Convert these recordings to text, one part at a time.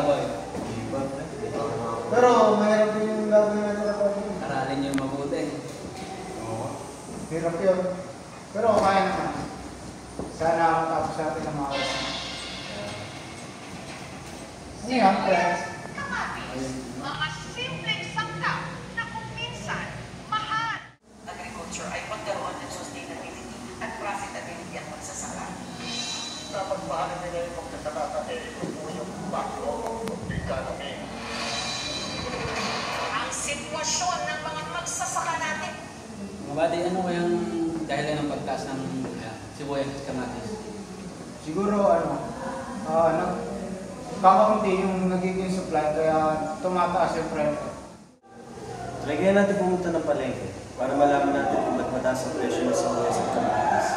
boy. Pero mahirap din yung gagawin natin na pwede. Aralin niyo mabuti. Oo. Hirap yun. Pero kaya naman. Sana matapos natin ng mga oras. Ano yan, friends? Mga simpleng sangkap na kung minsan mahal. Agriculture ay pagkaroon ng sustainability at profitability at magsasaka. Dapat paano nila yung pagkakatata ito po yung backlog of the economy. Ang sitwasyon ng mga magsasaka natin. Mga buddy, ano kayang dahilan ng pagtaas ng sibuyas at kamatis? Siguro, kakaunti yung nagiging supply, kaya tumataas yung presyo. Lagyan natin pumunta ng palengke para malaman natin kung ba't mataas ang presyo ng sibuyas at kamatis.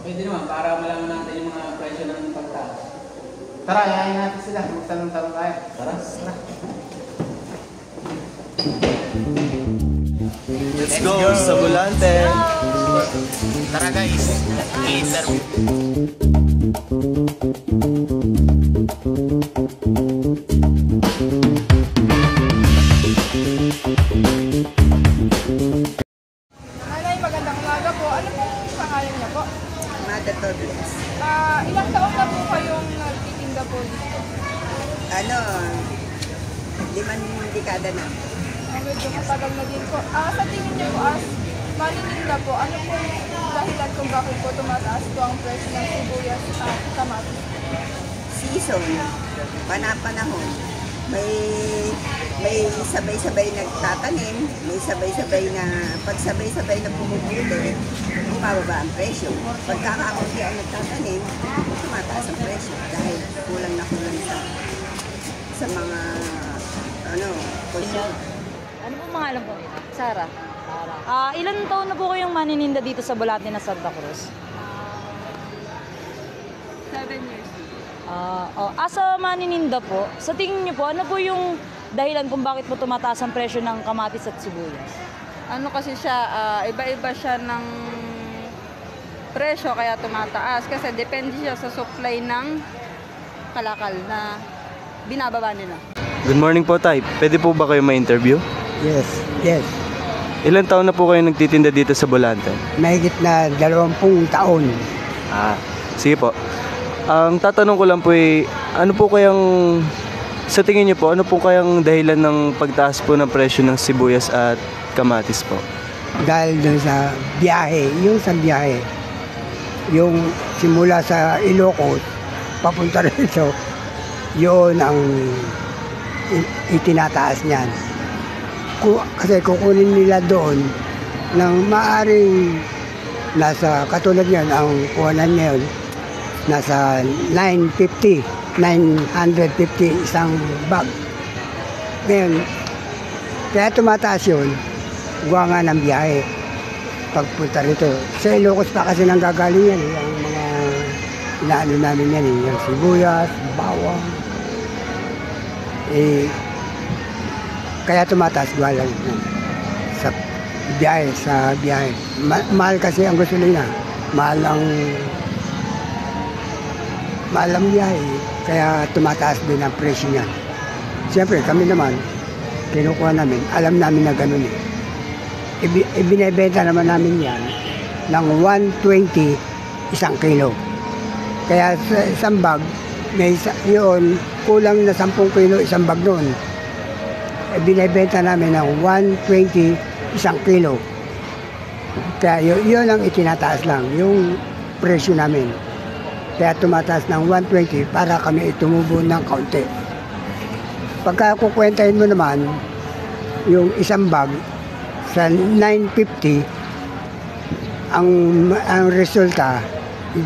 Pwede naman, para malaman natin yung mga presyo ng pagtaas. Tara, yayain natin sila. Magtanong-tanong tayo. Tara. Let's go sa Volante! Tara guys, i-interview. Nanay, magandang umaga po. Ano po pangalan niya po? Mada Tobles. Ilang taon na po kayong nagtitinda po dito? 5 dekada na. Medyo matagal na din po. Sa tingin niyo po, as manininda po, ano po yung dahilan kung bakit po tumataas po ang presyo ng sibuyas at kamatis? Season, panahon. May sabay-sabay nagtatanim, may sabay-sabay na, pag sabay-sabay na pumupuli, bumababa ang presyo. Pagkakakunti ang nagtatanim, tumataas ang presyo dahil kulang na kulang sa mga posyon. Ano po pangalan po? Sarah. Ilan taon na po kayong manininda dito sa Bulate na Santa Cruz? 7 years. Sa manininda po, sa tingin niyo po, ano po yung dahilan kung bakit po tumataas ang presyo ng kamatis at sibuyas? Ano kasi siya, iba-iba siya ng presyo kaya tumataas kasi depende siya sa supply ng kalakal na binababa nila. Good morning po, Tay. Pwede po ba kayo ma-interview? Yes. Ilan taon na po kayo nagtitinda dito sa Volante? Mahigit na 20 taon. Sige po. Ang tatanong ko lang po ano po kayang, sa tingin niyo po, ano po kayang dahilan ng pagtaas po ng presyo ng sibuyas at kamatis po? Dahil doon sa biyahe, yung simula sa Ilocos, papunta rito, yun ang itinataas niyan. Kasi kukunin nila doon ng maaring nasa, katulad yan, ang kuhanan ngayon, nasa 950 isang bag. Ngayon, kaya tumataas yun, gawa nga ng biyahe pagpunta rito. Sa Ilocos pa kasi nang gagaling yan, ang mga inaano namin yan, yung sibuyas, bawang. Kaya tumataas gawa lang yan sa biyahe. Mahal kasi ang gasolina, mahal ang biyahe, kaya tumataas din ang presyo niyan. Siyempre, kami naman, kinukuha namin, alam namin na gano'n eh. Ibinebenta naman namin yan ng 120 isang kilo. Kaya sa isang bag, yun, kulang na 10 kilo isang bag doon. Ibinebenta namin ng 120 isang kilo. Kaya yun ang itinataas lang, yung presyo namin. Kaya tumataas ng 120 para kami itumubo ng kaunti. Pagka kukwentahin mo naman, yung isang bag sa 950, ang resulta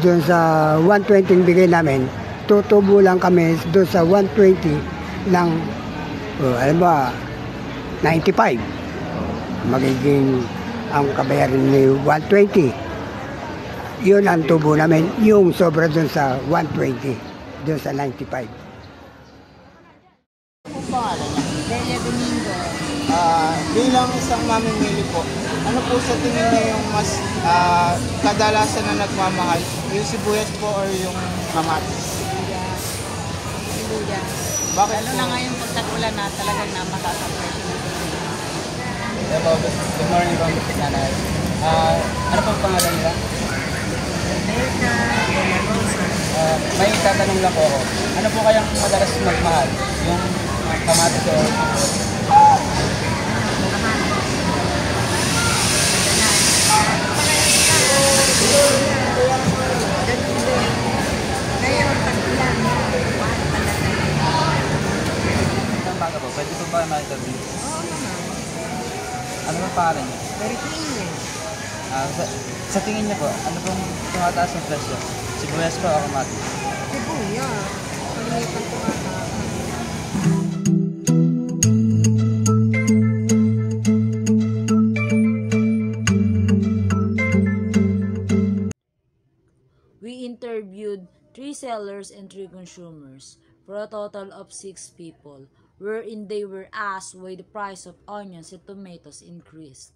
doon sa 120 yung bigay namin, tutubo lang kami doon sa 120 ng, alam ba, 95. Magiging ang kabayaran ni 120. Yun ang tubo namin, yung sobra doon sa 120, doon sa 95. Ano pangalan niya? Delia Domingo. Bilang isang mamimili po, ano po sa tingin niyo yung mas kadalasan na nagmamahal? Yung sibuyas po or yung kamatis? Sibuyas. Bakit Lalo po? na ngayon pag tag-ulan na talagang namataas ang presyo ng sibuyas. Hello, good morning po, nanay. Ano pong pangalan nila? May tatanong lang po ako. Ano po kayang madalas magmahal? Yung kamatis o Ngayon, tag-ulan, mahal talaga. Ang baga po, pwede po ba ma-interview? Oo naman. Ano pong pangalan niyo? Very clean. Sa tingin niyo po, ano pong tumataas ng presyo? Sibuyas po o kamatis? Sibuyas. Palitan ko nga. We interviewed 3 sellers and 3 consumers for a total of 6 people, wherein they were asked why the price of onions and tomatoes increased.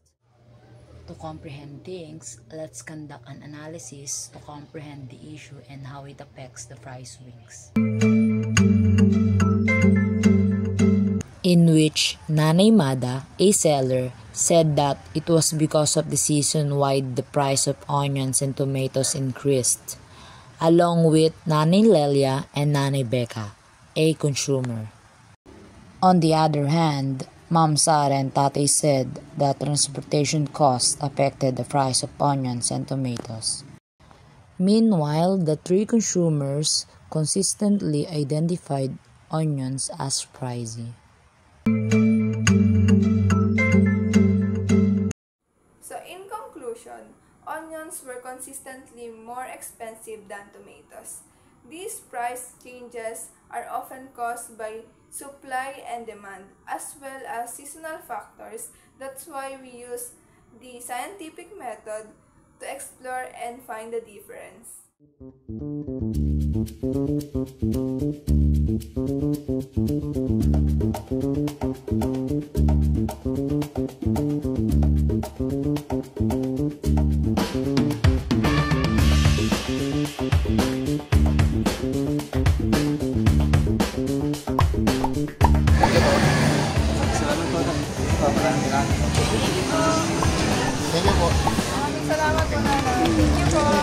To comprehend things, let's conduct an analysis to comprehend the issue and how it affects the price swings. In which Nanay Mada, a seller, said that it was because of the season why the price of onions and tomatoes increased, along with Nanay Lelia and Nanay Becca, a consumer. On the other hand, Ma'am Sara and Tatay said that transportation costs affected the price of onions and tomatoes. Meanwhile, the 3 consumers consistently identified onions as pricey. So in conclusion, onions were consistently more expensive than tomatoes. These price changes are often caused by supply and demand, as well as seasonal factors. That's why we use the scientific method to explore and find the difference. Salamat po. Maraming salamat. Thank you po. Maraming salamat po, Nanay. Thank you po.